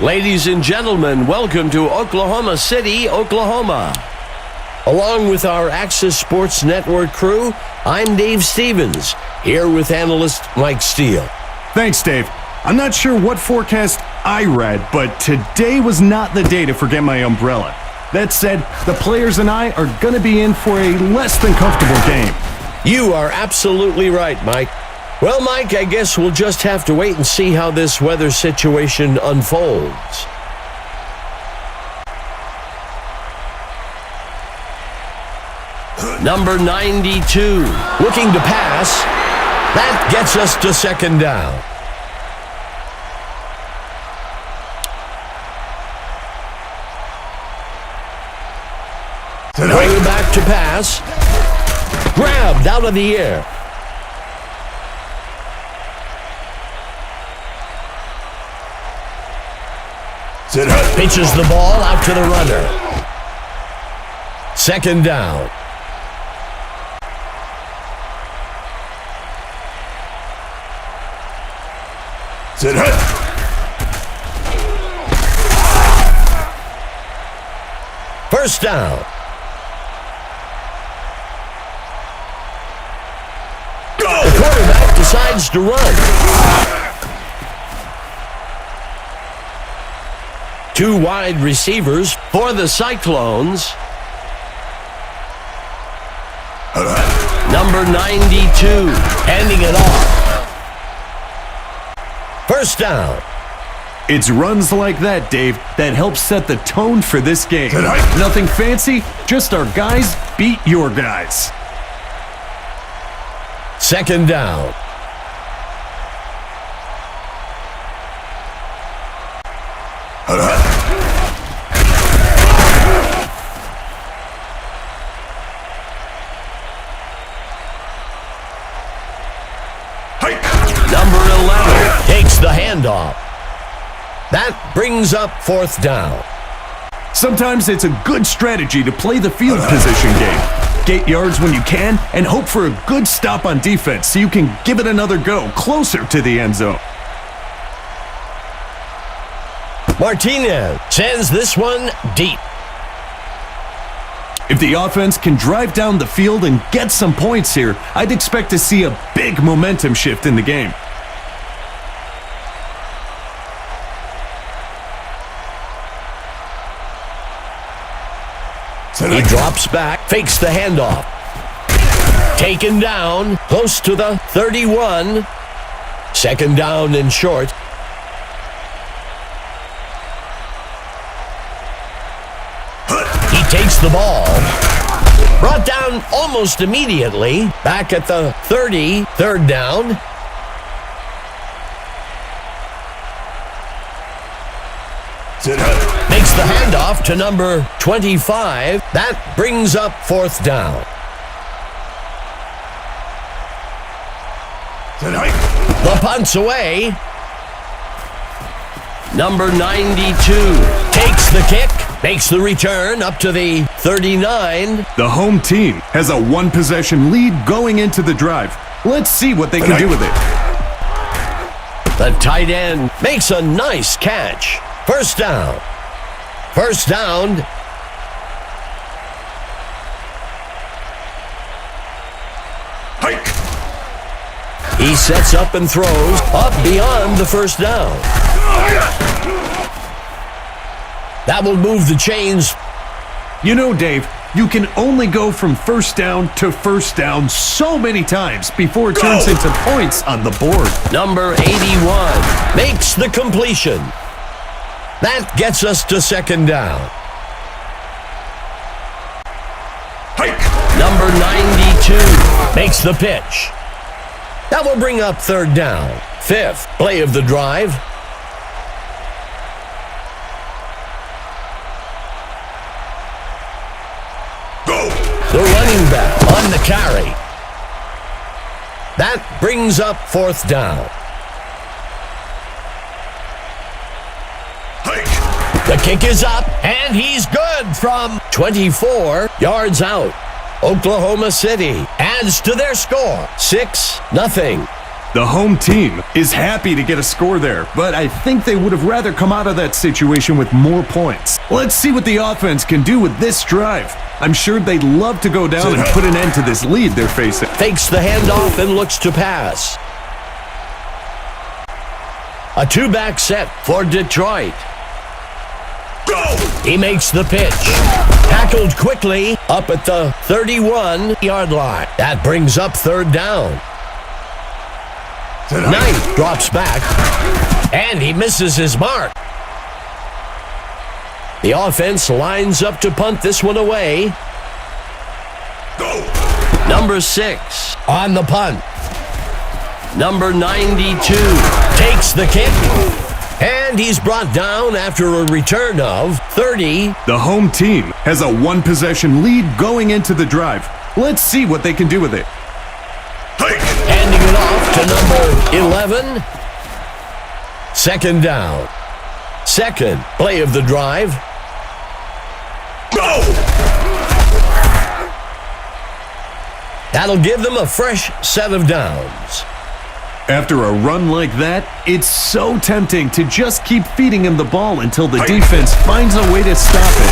Ladies and gentlemen, welcome to Oklahoma City, Oklahoma. Along with our Access Sports Network crew, I'm Dave Stevens, here with analyst Mike Steele. Thanks, Dave. I'm not sure what forecast I read, but today was not the day to forget my umbrella. That said, the players and I are going to be in for a less than comfortable game. You are absolutely right, Mike. Well, Mike, I guess we'll just have to wait and see how this weather situation unfolds. Number 92, looking to pass. That gets us to second down. Quarterback to pass. Grabbed out of the air. Pitches the ball out to the runner. Second down. First down. The quarterback decides to run. Two wide receivers for the Cyclones. Number 92, handing it off. First down. It's runs like that, Dave, that help set the tone for this game. Nothing fancy, just our guys beat your guys. Second down. Number 11 takes the handoff. That brings up fourth down. Sometimes it's a good strategy to play the field position game. Get yards when you can and hope for a good stop on defense so you can give it another go closer to the end zone. Martinez sends this one deep. If the offense can drive down the field and get some points here, I'd expect to see a big momentum shift in the game. He drops back, fakes the handoff. Taken down, close to the 31. Second down and short. He takes the ball. Brought down almost immediately. Back at the 30, third down. Makes the handoff to number 25. That brings up fourth down. The punt's away. Number 92 takes the kick, makes the return up to the 39. The home team has a one-possession lead going into the drive. Let's see what they can do with it. The tight end makes a nice catch. First down. First down. He sets up and throws up beyond the first down. That will move the chains. You know, Dave, you can only go from first down to first down so many times before it turns into points on the board. Number 81 makes the completion. That gets us to second down. Number 92 makes the pitch. That will bring up third down. Fifth play of the drive. The running back on the carry. That brings up fourth down. The kick is up, and he's good from 24 yards out. Oklahoma City adds to their score, 6-0. The home team is happy to get a score there, but I think they would have rather come out of that situation with more points. Let's see what the offense can do with this drive. I'm sure they'd love to go down and put an end to this lead they're facing. Fakes the handoff and looks to pass. A two-back set for Detroit. He makes the pitch. Tackled quickly up at the 31-yard line. That brings up third down. Knight drops back, and he misses his mark. The offense lines up to punt this one away. Number 6 on the punt. Number 92 takes the kick, and he's brought down after a return of 30. The home team has a one-possession lead going into the drive. Let's see what they can do with it. Handing it off to number 11. Second down. Second play of the drive. That'll give them a fresh set of downs. After a run like that, it's so tempting to just keep feeding him the ball until the defense finds a way to stop it.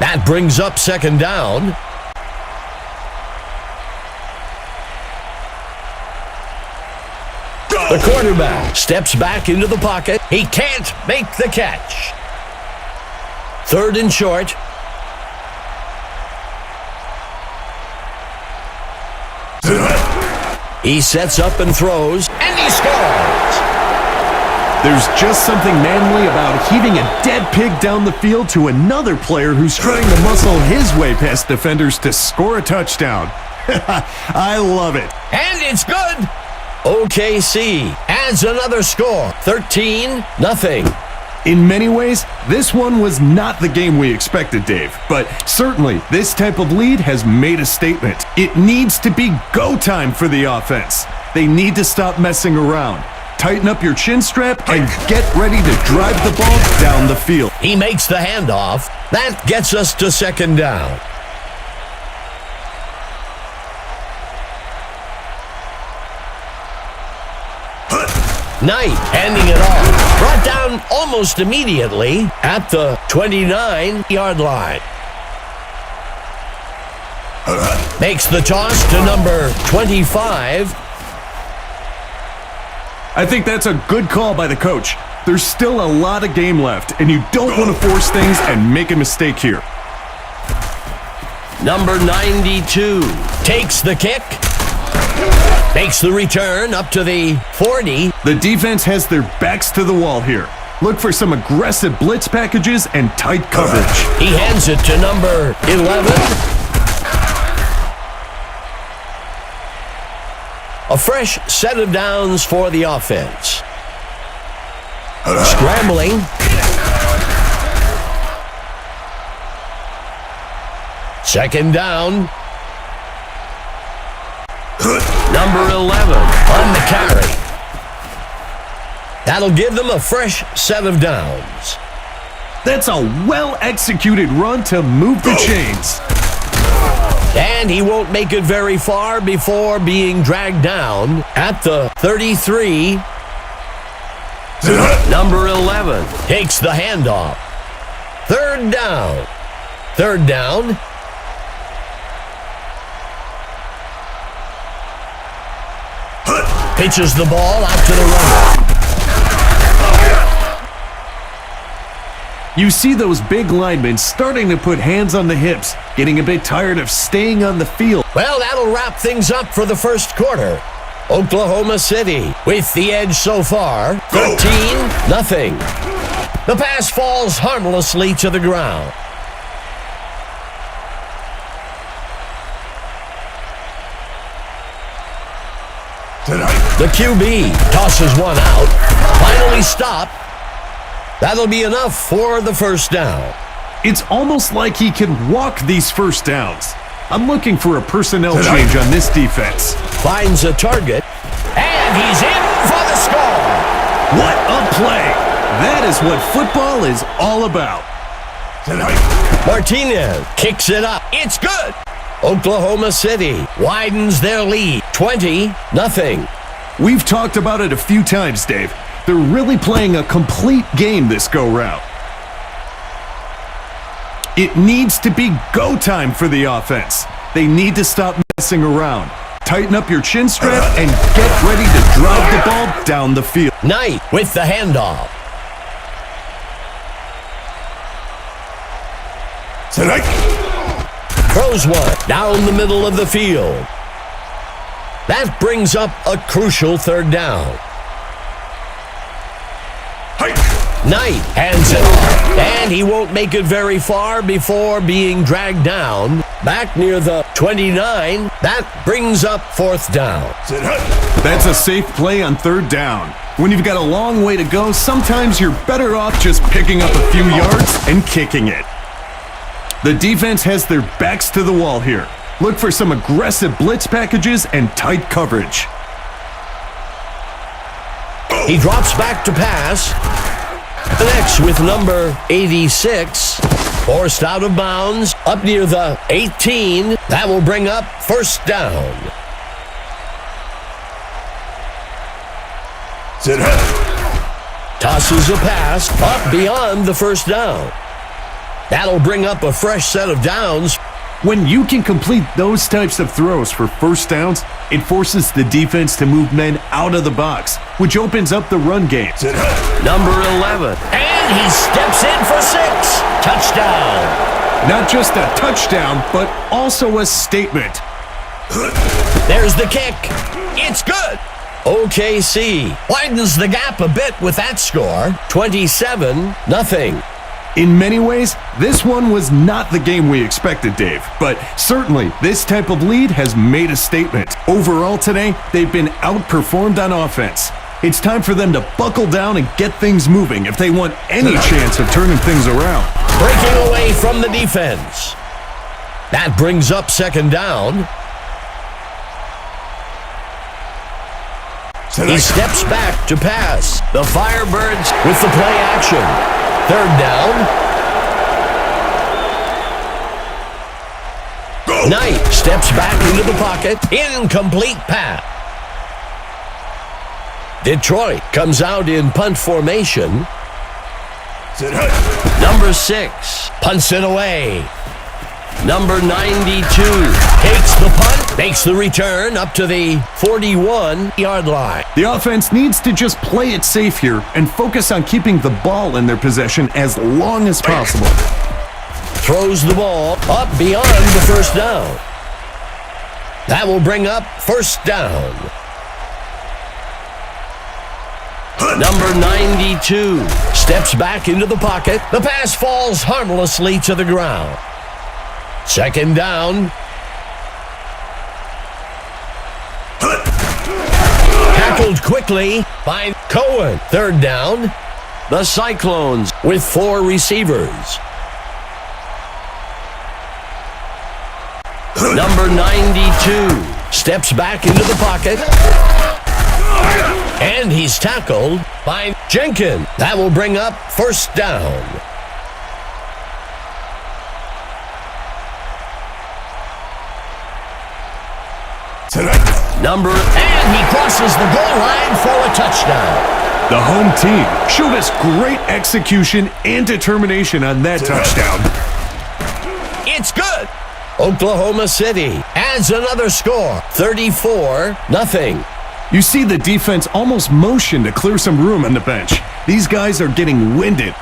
That brings up second down. The quarterback steps back into the pocket. He can't make the catch. Third and short. He sets up and throws, and he scores. There's just something manly about heaving a dead pig down the field to another player who's trying to muscle his way past defenders to score a touchdown. I love it. And it's good. OKC adds another score, 13-0. In many ways, this one was not the game we expected, Dave. But certainly, this type of lead has made a statement. It needs to be go time for the offense. They need to stop messing around. Tighten up your chin strap and get ready to drive the ball down the field. He makes the handoff. That gets us to second down. Knight handing it off. Brought down almost immediately at the 29-yard line. Makes the toss to number 25. I think that's a good call by the coach. There's still a lot of game left, and you don't want to force things and make a mistake here. Number 92 takes the kick. Makes the return up to the 40. The defense has their backs to the wall here. Look for some aggressive blitz packages and tight coverage. He hands it to number 11. A fresh set of downs for the offense. Scrambling. Second down. Number 11 on the carry. That'll give them a fresh set of downs. That's a well-executed run to move the chains. And he won't make it very far before being dragged down at the 33. Number 11 takes the handoff. Third down. Third down. Pitches the ball out to the runner. You see those big linemen starting to put hands on the hips, getting a bit tired of staying on the field. Well, that'll wrap things up for the first quarter. Oklahoma City with the edge so far, 13-0. The pass falls harmlessly to the ground. The QB tosses one out. Finally stopped. That'll be enough for the first down. It's almost like he can walk these first downs. I'm looking for a personnel change on this defense. Finds a target, and he's in for the score. What a play! That is what football is all about. Martinez kicks it up. It's good. Oklahoma City widens their lead, 20-0. We've talked about it a few times, Dave. They're really playing a complete game this go-round. It needs to be go time for the offense. They need to stop messing around. Tighten up your chin strap and get ready to drive the ball down the field. Knight with the handoff. Throws one down the middle of the field. That brings up a crucial third down. Knight hands it off, and he won't make it very far before being dragged down. Back near the 29, that brings up fourth down. That's a safe play on third down. When you've got a long way to go, sometimes you're better off just picking up a few yards and kicking it. The defense has their backs to the wall here. Look for some aggressive blitz packages and tight coverage. He drops back to pass. Connects with number 86. Forced out of bounds. Up near the 18. That will bring up first down. Tosses a pass up beyond the first down. That'll bring up a fresh set of downs. When you can complete those types of throws for first downs, it forces the defense to move men out of the box, which opens up the run game. Number 11. And he steps in for 6. Touchdown. Not just a touchdown, but also a statement. There's the kick. It's good. OKC widens the gap a bit with that score, 27-0. In many ways, this one was not the game we expected, Dave, but certainly this type of lead has made a statement. Overall today, they've been outperformed on offense. It's time for them to buckle down and get things moving if they want any chance of turning things around. Breaking away from the defense. That brings up second down. He steps back to pass. The Firebirds with the play action. Third down. Knight steps back into the pocket. Incomplete pass. Detroit comes out in punt formation. Number 6 punts it away. Number 92 takes the punt, makes the return up to the 41-yard line. The offense needs to just play it safe here and focus on keeping the ball in their possession as long as possible. Throws the ball up beyond the first down. That will bring up first down. Number 92 steps back into the pocket. The pass falls harmlessly to the ground. Second down. Tackled quickly by Cohen. Third down. The Cyclones with 4 receivers. Number 92 steps back into the pocket. And he's tackled by Jenkins. That will bring up first down. And he crosses the goal line for a touchdown. The home team showed us great execution and determination on that touchdown. It's good. Oklahoma City adds another score, 34-0. You see the defense almost motion to clear some room on the bench. These guys are getting winded.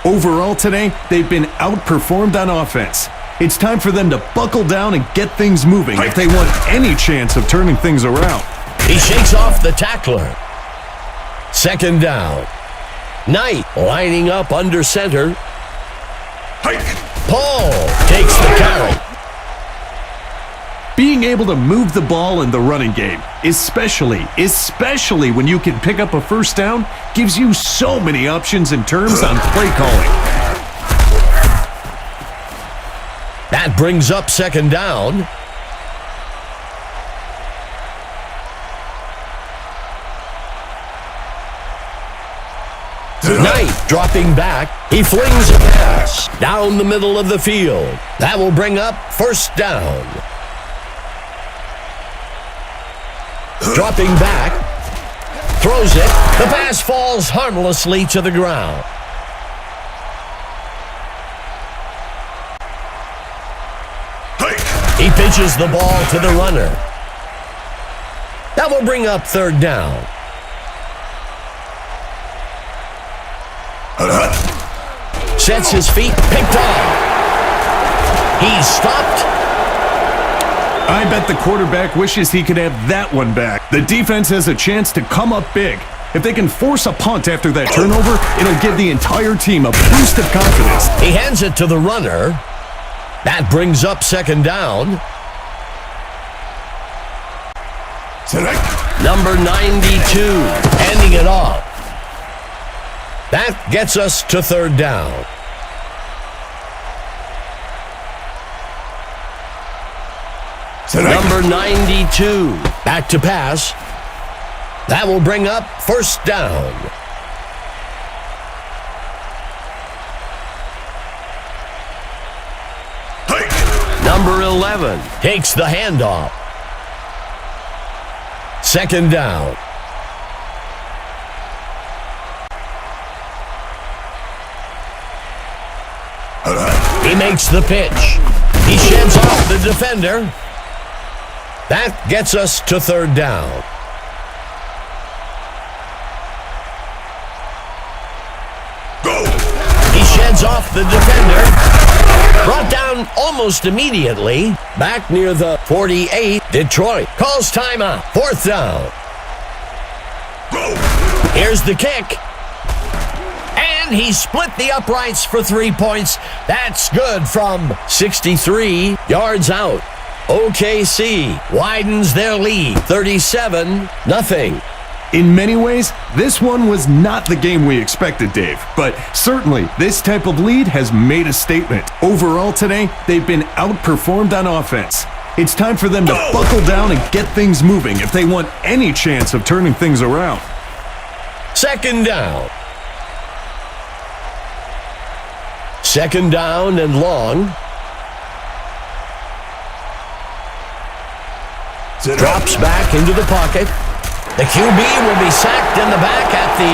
Overall today, they've been outperformed on offense. It's time for them to buckle down and get things moving if they want any chance of turning things around. He shakes off the tackler. Second down. Knight lining up under center. Paul takes the carry. Being able to move the ball in the running game, especially when you can pick up a first down, gives you so many options in terms on play calling. That brings up second down. Knight dropping back. He flings a pass down the middle of the field. That will bring up first down. Dropping back. Throws it. The pass falls harmlessly to the ground. He pitches the ball to the runner. That will bring up third down. Sets his feet, picked off. He's stopped. I bet the quarterback wishes he could have that one back. The defense has a chance to come up big. If they can force a punt after that turnover, it'll give the entire team a boost of confidence. He hands it to the runner. That brings up second down. Number 92, handing it off. That gets us to third down. Number 92, back to pass. That will bring up first down. Number 11 takes the handoff. Second down. He makes the pitch. He sheds off the defender. That gets us to third down. He sheds off the defender. Brought down almost immediately. Back near the 48. Detroit calls timeout. Fourth down. Here's the kick. And he split the uprights for 3 points. That's good from 63 yards out. OKC widens their lead, 37-0. In many ways, this one was not the game we expected, Dave. But certainly, this type of lead has made a statement. Overall today, they've been outperformed on offense. It's time for them to buckle down and get things moving if they want any chance of turning things around. Second down. Second down and long. Drops back into the pocket. The QB will be sacked in the back at the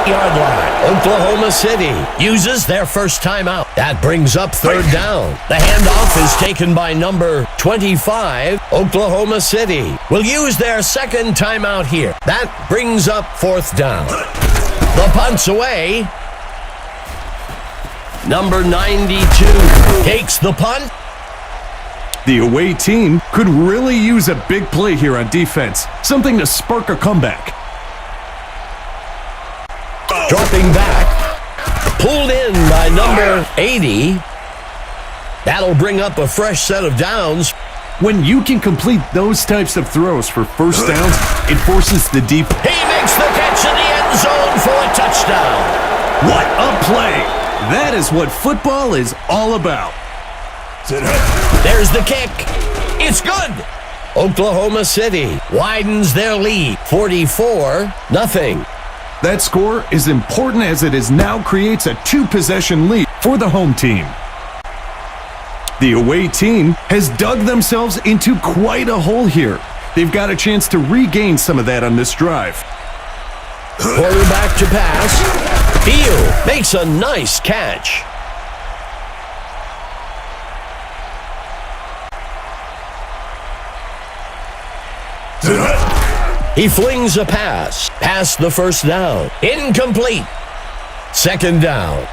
9-yard line. Oklahoma City uses their first timeout. That brings up third down. The handoff is taken by number 25. Oklahoma City will use their second timeout here. That brings up fourth down. The punt's away. Number 92 takes the punt. The away team could really use a big play here on defense. Something to spark a comeback. Dropping back. Pulled in by number 80. That'll bring up a fresh set of downs. When you can complete those types of throws for first downs, it forces the deep. He makes the catch in the end zone for a touchdown. What a play! That is what football is all about. There's the kick. It's good. Oklahoma City widens their lead, 44-0. That score is important as it now creates a 2-possession lead for the home team. The away team has dug themselves into quite a hole here. They've got a chance to regain some of that on this drive. Quarterback to pass. Field makes a nice catch. He flings a pass past the first down. Incomplete. Second down.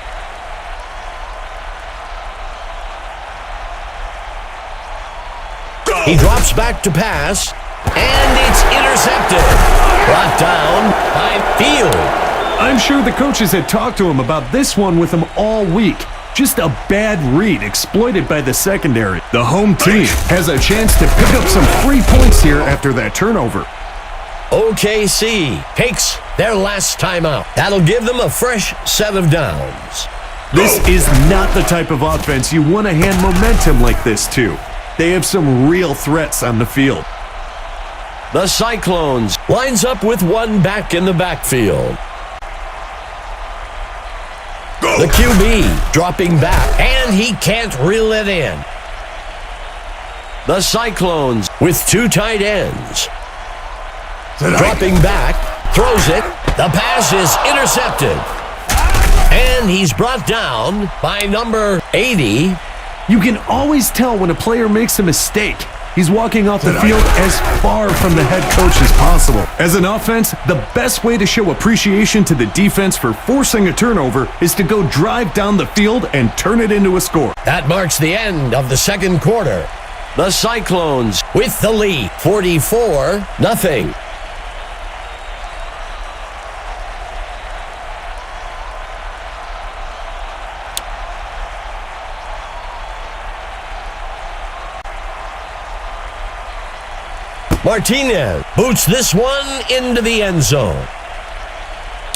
He drops back to pass, and it's intercepted. Brought down by Field. I'm sure the coaches had talked to him about this one with him all week. Just a bad read exploited by the secondary. The home team has a chance to pick up some free points here after that turnover. OKC takes their last timeout. That'll give them a fresh set of downs. This is not the type of offense you want to hand momentum like this to. They have some real threats on the field. The Cyclones lines up with one back in the backfield. QB dropping back, and he can't reel it in. The Cyclones with 2 tight ends. Dropping back, throws it. The pass is intercepted. And he's brought down by number 80. You can always tell when a player makes a mistake. He's walking off the field as far from the head coach as possible. As an offense, the best way to show appreciation to the defense for forcing a turnover is to go drive down the field and turn it into a score. That marks the end of the second quarter. The Cyclones with the lead, 44-0. Martinez boots this one into the end zone.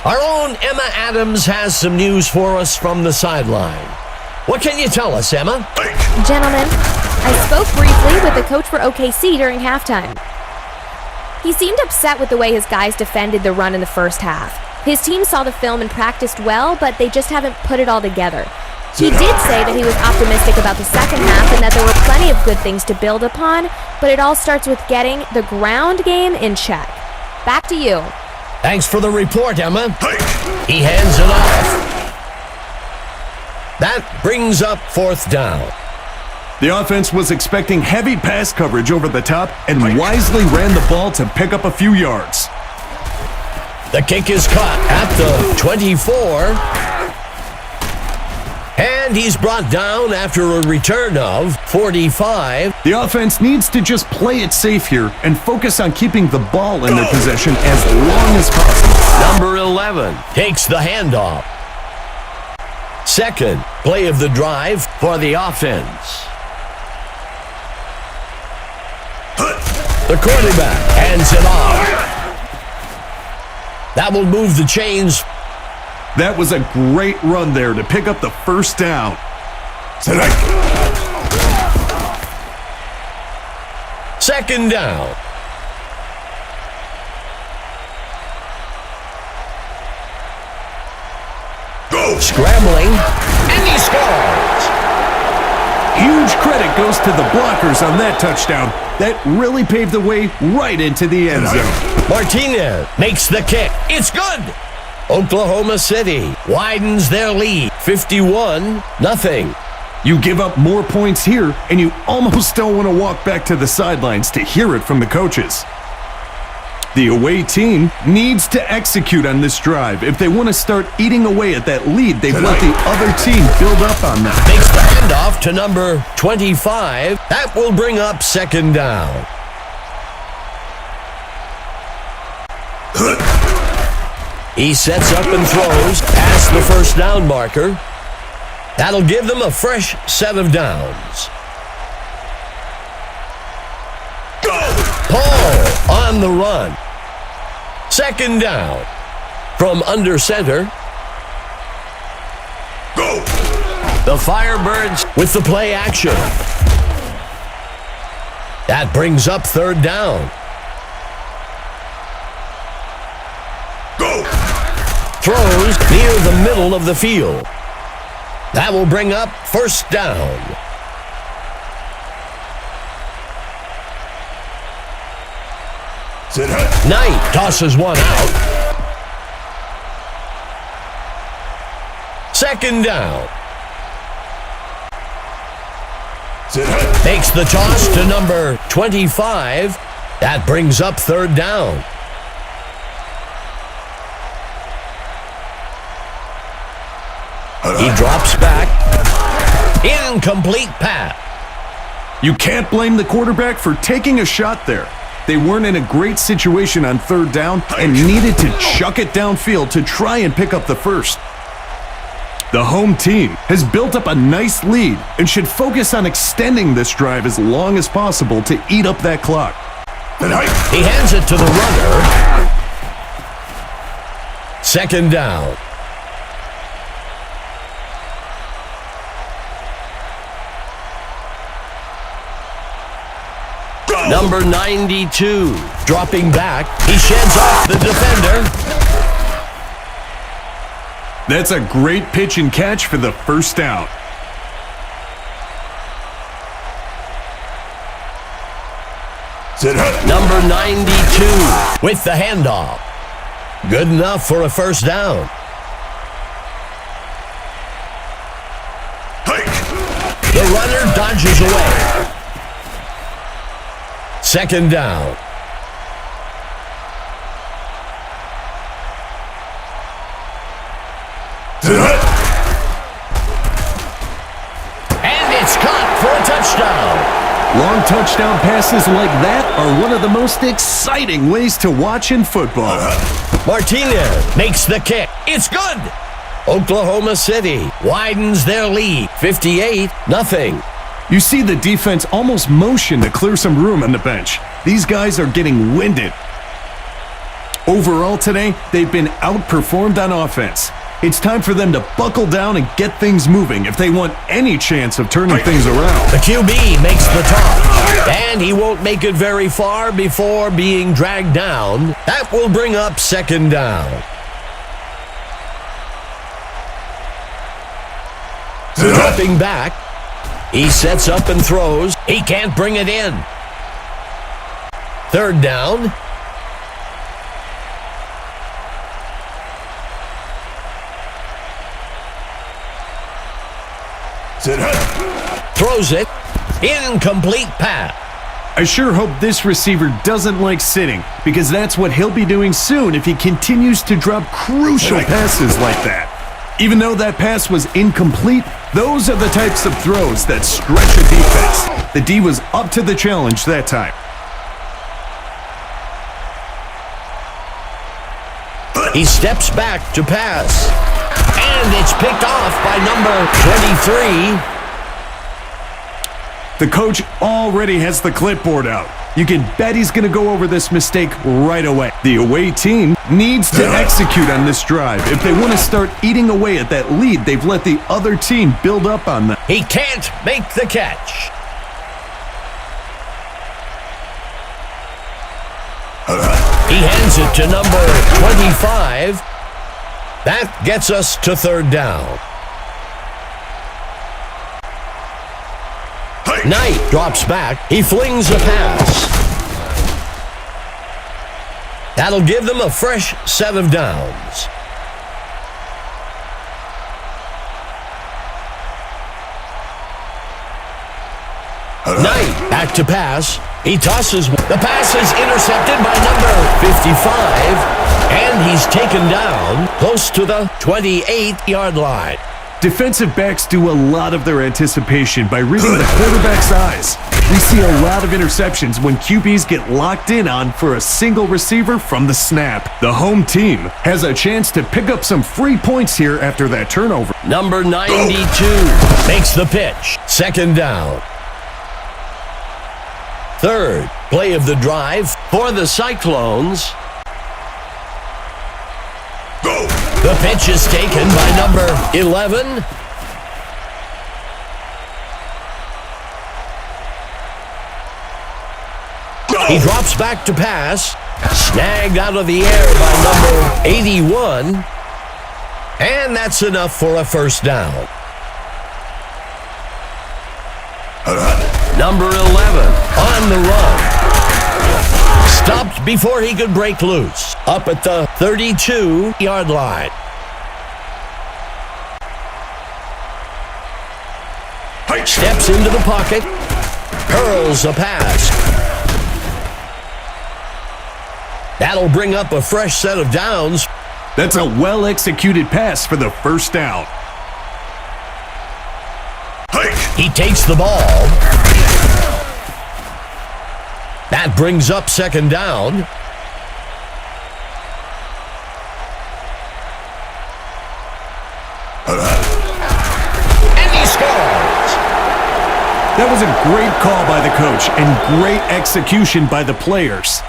Our own Emma Adams has some news for us from the sideline. What can you tell us, Emma? Gentlemen, I spoke briefly with the coach for OKC during halftime. He seemed upset with the way his guys defended the run in the first half. His team saw the film and practiced well, but they just haven't put it all together. He did say that he was optimistic about the second half and that there were plenty of good things to build upon, but it all starts with getting the ground game in check. Back to you. Thanks for the report, Emma. He hands it off. That brings up 4th down. The offense was expecting heavy pass coverage over the top and wisely ran the ball to pick up a few yards. The kick is caught at the 24. And he's brought down after a return of 45. The offense needs to just play it safe here and focus on keeping the ball in their possession as long as possible. Number 11 takes the handoff. Second play of the drive for the offense. The quarterback hands it off. That will move the chains. That was a great run there to pick up the first down. Second down. Scrambling, and he scores. Huge credit goes to the blockers on that touchdown. That really paved the way right into the end zone. Martinez makes the kick. It's good. Oklahoma City widens their lead, 51-0. You give up more points here, and you almost don't want to walk back to the sidelines to hear it from the coaches. The away team needs to execute on this drive. If they want to start eating away at that lead, they've let the other team build up on that. Makes the handoff to number 25. That will bring up second down. He sets up and throws past the first down marker. That'll give them a fresh set of downs. Paul on the run. Second down from under center. The Firebirds with the play action. That brings up third down. Throws near the middle of the field. That will bring up first down. Knight tosses one out. Second down. Makes the toss to number 25. That brings up third down. He drops back. Incomplete pass. You can't blame the quarterback for taking a shot there. They weren't in a great situation on third down and needed to chuck it downfield to try and pick up the first. The home team has built up a nice lead and should focus on extending this drive as long as possible to eat up that clock. He hands it to the runner. Second down. Number 92, dropping back. He sheds off the defender. That's a great pitch and catch for the first down. Number 92 with the handoff. Good enough for a first down. The runner dodges away. Second down. And it's caught for a touchdown. Long touchdown passes like that are one of the most exciting ways to watch in football. Martinez makes the kick. It's good. Oklahoma City widens their lead, 58-0. You see the defense almost motion to clear some room on the bench. These guys are getting winded. Overall today, they've been outperformed on offense. It's time for them to buckle down and get things moving if they want any chance of turning things around. The QB makes the toss, and he won't make it very far before being dragged down. That will bring up second down. Dropping back, he sets up and throws. He can't bring it in. Third down. Throws it. Incomplete pass. I sure hope this receiver doesn't like sitting, because that's what he'll be doing soon if he continues to drop crucial passes like that. Even though that pass was incomplete, those are the types of throws that stretch a defense. The D was up to the challenge that time. He steps back to pass. And it's picked off by number 23. The coach already has the clipboard out. You can bet he's going to go over this mistake right away. The away team needs to execute on this drive if they want to start eating away at that lead they've let the other team build up on them. He can't make the catch. He hands it to number 25. That gets us to third down. Knight drops back. He flings a pass. That'll give them a fresh set of downs. Knight back to pass. He tosses. The pass is intercepted by number 55, and he's taken down close to the 28-yard line. Defensive backs do a lot of their anticipation by reading the quarterback's eyes. We see a lot of interceptions when QBs get locked in on for a single receiver from the snap. The home team has a chance to pick up some free points here after that turnover. Number 92 makes the pitch. Second down. Third play of the drive for the Cyclones. The pitch is taken by number 11. He drops back to pass. Snagged out of the air by number 81. And that's enough for a first down. Number 11 on the run. Stopped before he could break loose. Up at the 32-yard line. Steps into the pocket. Hurls a pass. That'll bring up a fresh set of downs. That's a well-executed pass for the first down. He takes the ball. That brings up second down. And he scores. That was a great call by the coach and great execution by the players.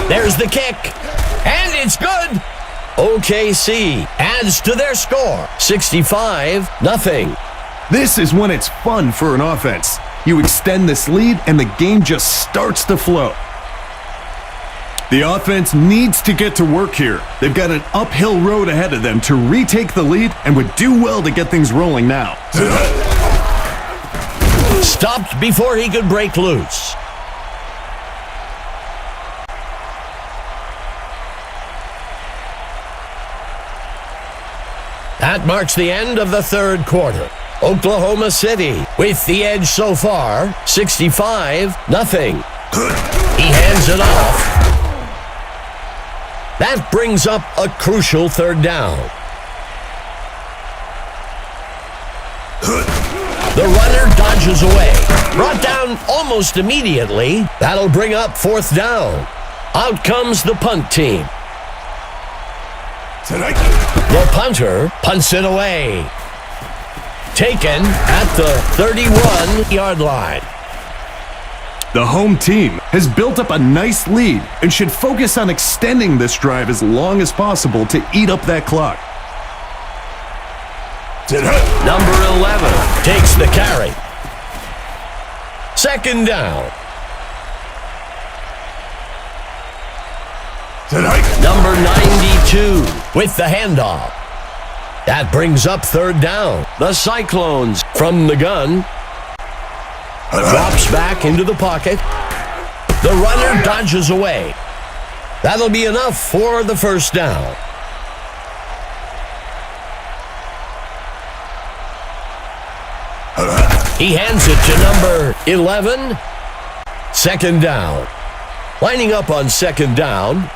There's the kick. And it's good. OKC adds to their score, 65-0. This is when it's fun for an offense. You extend this lead and the game just starts to flow. The offense needs to get to work here. They've got an uphill road ahead of them to retake the lead and would do well to get things rolling now. Stopped before he could break loose. That marks the end of the third quarter. Oklahoma City with the edge so far, 65-0. He hands it off. That brings up a crucial third down. The runner dodges away. Brought down almost immediately. That'll bring up fourth down. Out comes the punt team. The punter punts it away. Taken at the 31-yard line. The home team has built up a nice lead and should focus on extending this drive as long as possible to eat up that clock. Number 11 takes the carry. Second down. Number 92 with the handoff. That brings up third down. The Cyclones from the gun. Drops back into the pocket. The runner dodges away. That'll be enough for the first down. He hands it to number 11. Second down. Lining up on second down.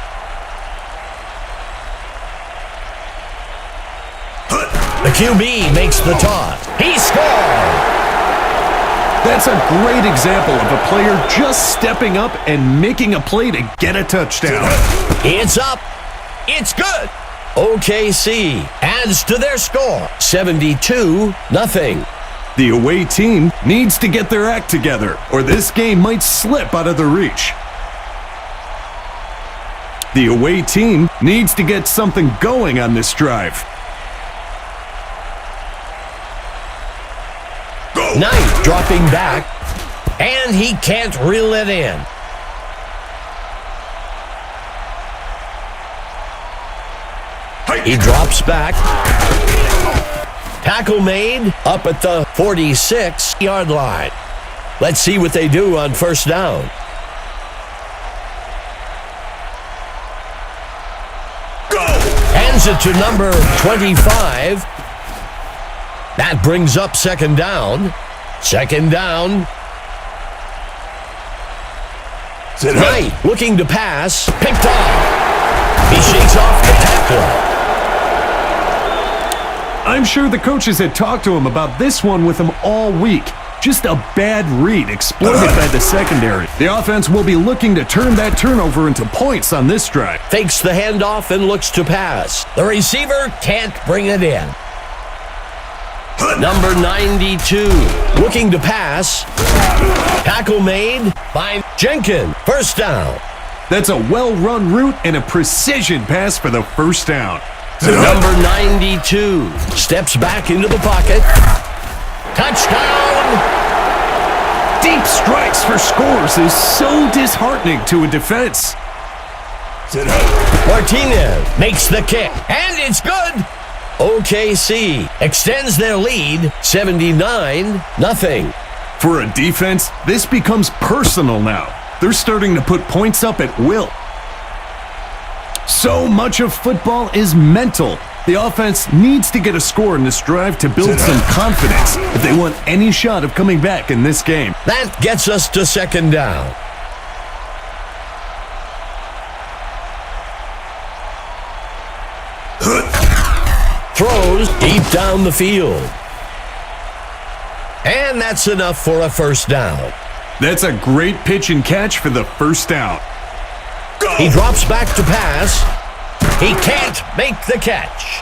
The QB makes the toss. He scored! That's a great example of a player just stepping up and making a play to get a touchdown. It's up. It's good. OKC adds to their score, 72-0. The away team needs to get their act together, or this game might slip out of their reach. The away team needs to get something going on this drive. Knight dropping back, and he can't reel it in. He drops back. Tackle made up at the 46-yard line. Let's see what they do on first down. Hands it to number 25. That brings up second down. Second down. Knight looking to pass. Picked off. He shakes off the tackler. I'm sure the coaches had talked to him about this one with him all week. Just a bad read exploited by the secondary. The offense will be looking to turn that turnover into points on this drive. Fakes the handoff and looks to pass. The receiver can't bring it in. Number 92 looking to pass. Tackle made by Jenkins. First down. That's a well-run route and a precision pass for the first down. Number 92 steps back into the pocket. Touchdown! Deep strikes for scores is so disheartening to a defense. Martinez makes the kick, and it's good! OKC extends their lead, 79-0. For a defense, this becomes personal now. They're starting to put points up at will. So much of football is mental. The offense needs to get a score in this drive to build some confidence if they want any shot of coming back in this game. That gets us to second down. Throws deep down the field. And that's enough for a first down. That's a great pitch and catch for the first down. He drops back to pass. He can't make the catch.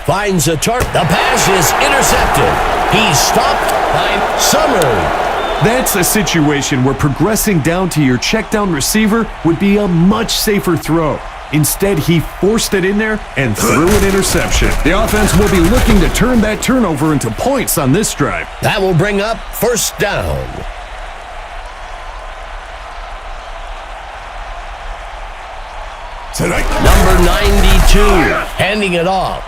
Finds a target. The pass is intercepted. He's stopped by Summers. That's a situation where progressing down to your check down receiver would be a much safer throw. Instead, he forced it in there and threw an interception. The offense will be looking to turn that turnover into points on this drive. That will bring up first down. Number 92, handing it off.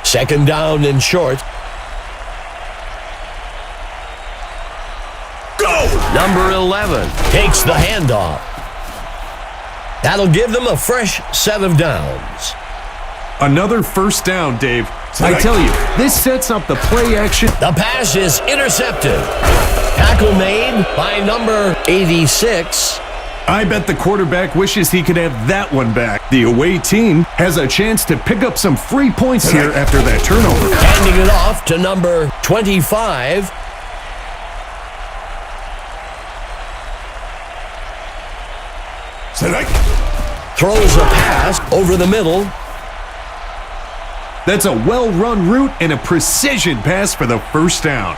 Second down and short. Go! Number 11 takes the handoff. That'll give them a fresh set of downs. Another first down, Dave. I tell you, this sets up the play action. The pass is intercepted. Tackle made by number 86. I bet the quarterback wishes he could have that one back. The away team has a chance to pick up some free points here after that turnover. Handing it off to number 25. Throws a pass over the middle. That's a well-run route and a precision pass for the first down.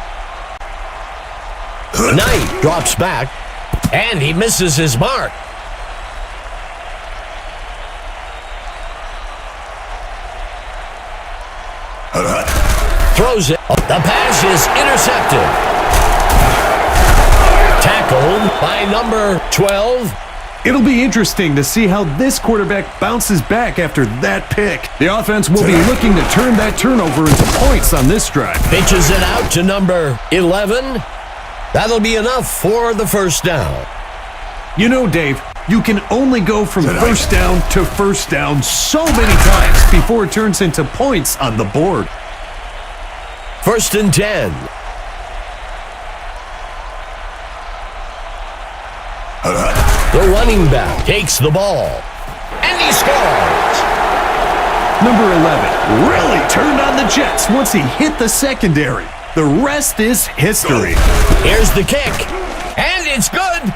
Knight drops back, and he misses his mark. Throws it. The pass is intercepted. Tackled by number 12. It'll be interesting to see how this quarterback bounces back after that pick. The offense will be looking to turn that turnover into points on this drive. Pitches it out to number 11. That'll be enough for the first down. You know, Dave, you can only go from first down to first down so many times before it turns into points on the board. First and 10. The running back takes the ball, and he scores. Number 11 really turned on the Jets once he hit the secondary. The rest is history. Here's the kick, and it's good.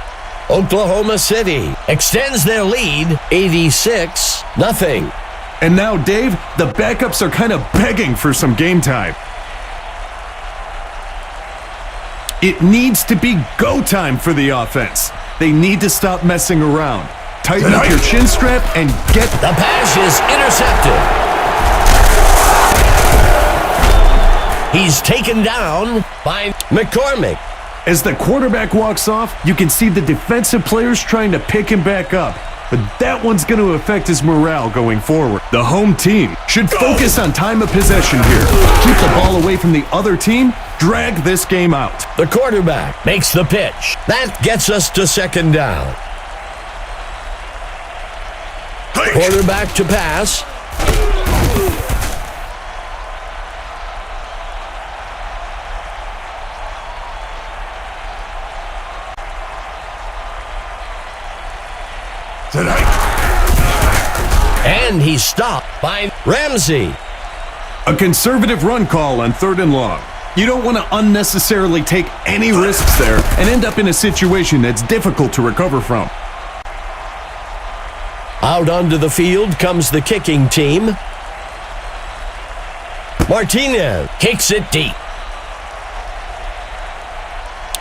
Oklahoma City extends their lead, 86-0. And now, Dave, the backups are kind of begging for some game time. It needs to be go time for the offense. They need to stop messing around. Tighten up your chin strap and get... The pass is intercepted. He's taken down by McCormick. As the quarterback walks off, you can see the defensive players trying to pick him back up. But that one's going to affect his morale going forward. The home team should focus on time of possession here. Keep the ball away from the other team. Drag this game out. The quarterback makes the pitch. That gets us to second down. Quarterback to pass. And he's stopped by Ramsey. A conservative run call on 3rd and long. You don't want to unnecessarily take any risks there and end up in a situation that's difficult to recover from. Out onto the field comes the kicking team. Martinez kicks it deep.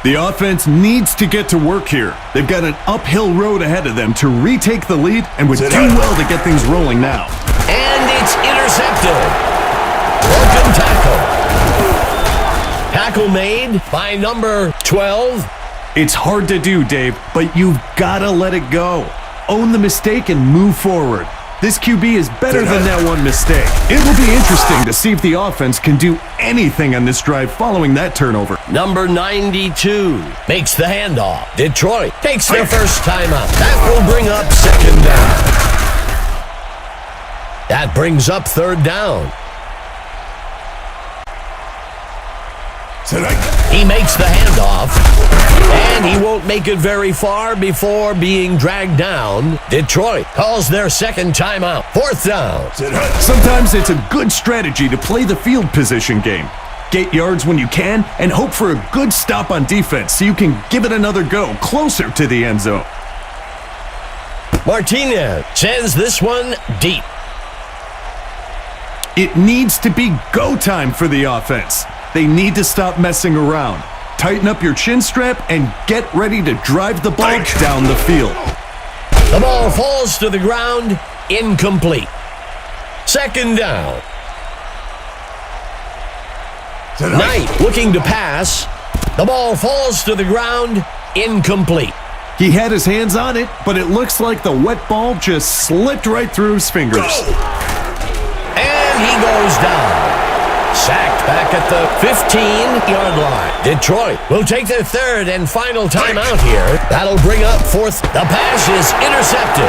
The offense needs to get to work here. They've got an uphill road ahead of them to retake the lead and would do well to get things rolling now. And it's intercepted. Broken tackle. Tackle made by number 12. It's hard to do, Dave, but you've got to let it go. Own the mistake and move forward. This QB is better than that one mistake. It will be interesting to see if the offense can do anything on this drive following that turnover. Number 92 makes the handoff. Detroit takes their first timeout. That will bring up second down. That brings up third down. He makes the handoff, and he won't make it very far before being dragged down. Detroit calls their second timeout. Fourth down. Sometimes it's a good strategy to play the field position game. Get yards when you can and hope for a good stop on defense so you can give it another go closer to the end zone. Martinez sends this one deep. It needs to be go time for the offense. They need to stop messing around. Tighten up your chin strap and get ready to drive the ball down the field. The ball falls to the ground, incomplete. Second down. Knight looking to pass. The ball falls to the ground, incomplete. He had his hands on it, but it looks like the wet ball just slipped right through his fingers. And he goes down. Sacked back at the 15-yard line. Detroit will take their third and final timeout here. That'll bring up fourth. The pass is intercepted.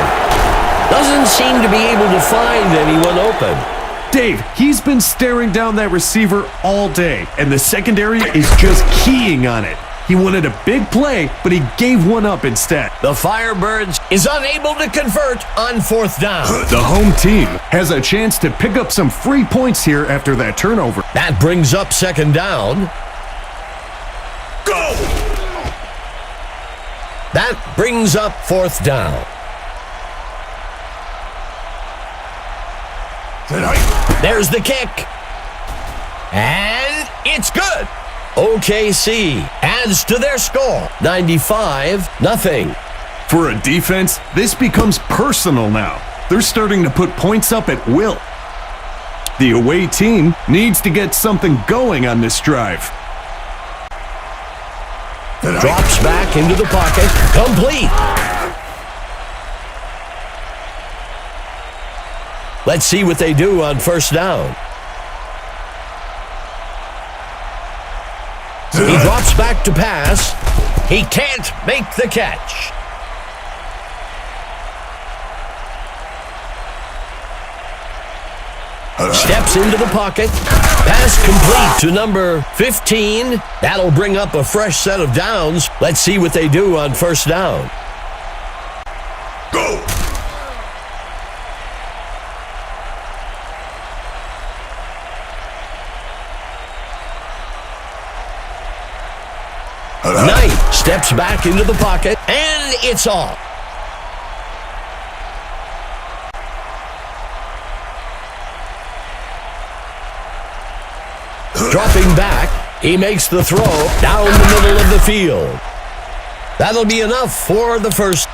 Doesn't seem to be able to find anyone open. Dave, he's been staring down that receiver all day, and the secondary is just keying on it. He wanted a big play, but he gave one up instead. The Firebirds is unable to convert on fourth down. The home team has a chance to pick up some free points here after that turnover. That brings up second down. Go! That brings up fourth down. There's the kick. And it's good. OKC adds to their score, 95-0. For a defense, this becomes personal now. They're starting to put points up at will. The away team needs to get something going on this drive. Drops back into the pocket. Complete. Let's see what they do on first down. He drops back to pass. He can't make the catch. Steps into the pocket. Pass complete to number 15. That'll bring up a fresh set of downs. Let's see what they do on first down. Go! Knight steps back into the pocket, and it's off. Dropping back, he makes the throw down the middle of the field. That'll be enough for the first.